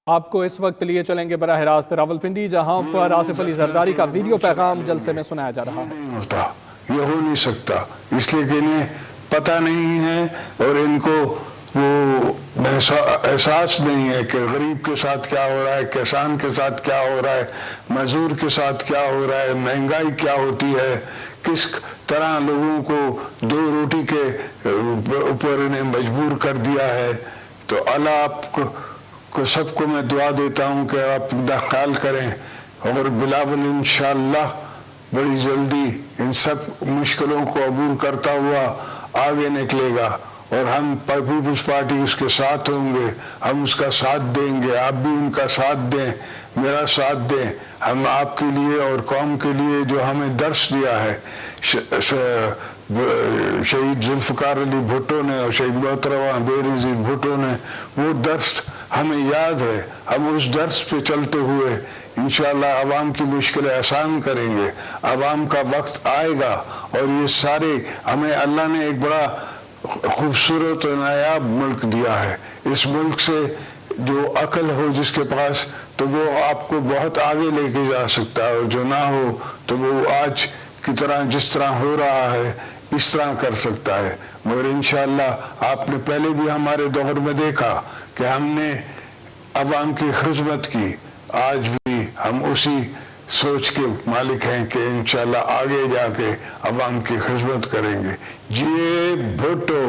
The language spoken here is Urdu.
آپ کو اس وقت لیے چلیں گے براہ راست راولپنڈی، جہاں پر آصف علی زرداری کا ویڈیو پیغام جلسے میں سنایا جا رہا ہے۔ یہ ہو نہیں سکتا، اس لیے کہ انہیں پتہ نہیں ہے اور ان کو وہ احساس نہیں ہے کہ غریب کے ساتھ کیا ہو رہا ہے، کسان کے ساتھ کیا ہو رہا ہے، مزدور کے ساتھ کیا ہو رہا ہے، مہنگائی کیا ہوتی ہے، کس طرح لوگوں کو دو روٹی کے اوپر انہیں مجبور کر دیا ہے۔ تو اللہ آپ کو سب کو میں دعا دیتا ہوں کہ آپ اپنا خیال کریں، اور بلاول انشاءاللہ بڑی جلدی ان سب مشکلوں کو عبور کرتا ہوا آگے نکلے گا، اور ہم پیپلز پارٹی اس کے ساتھ ہوں گے، ہم اس کا ساتھ دیں گے، آپ بھی ان کا ساتھ دیں، میرا ساتھ دیں۔ ہم آپ کے لیے اور قوم کے لیے جو ہمیں درس دیا ہے شہید ذوالفقار علی بھٹو نے اور شہید محترمہ بے نظیر بھٹو نے، وہ درس ہمیں یاد ہے۔ ہم اس درس پہ چلتے ہوئے انشاءاللہ عوام کی مشکلیں آسان کریں گے۔ عوام کا وقت آئے گا، اور یہ سارے ہمیں اللہ نے ایک بڑا خوبصورت و نایاب ملک دیا ہے۔ اس ملک سے جو عقل ہو جس کے پاس، تو وہ آپ کو بہت آگے لے کے جا سکتا ہے، اور جو نہ ہو تو وہ آج کی طرح جس طرح ہو رہا ہے اس طرح کر سکتا ہے۔ مگر انشاءاللہ آپ نے پہلے بھی ہمارے دور میں دیکھا کہ ہم نے عوام کی خدمت کی، آج بھی ہم اسی سوچ کے مالک ہیں کہ انشاءاللہ آگے جا کے عوام کی خدمت کریں گے۔ جی بھٹو۔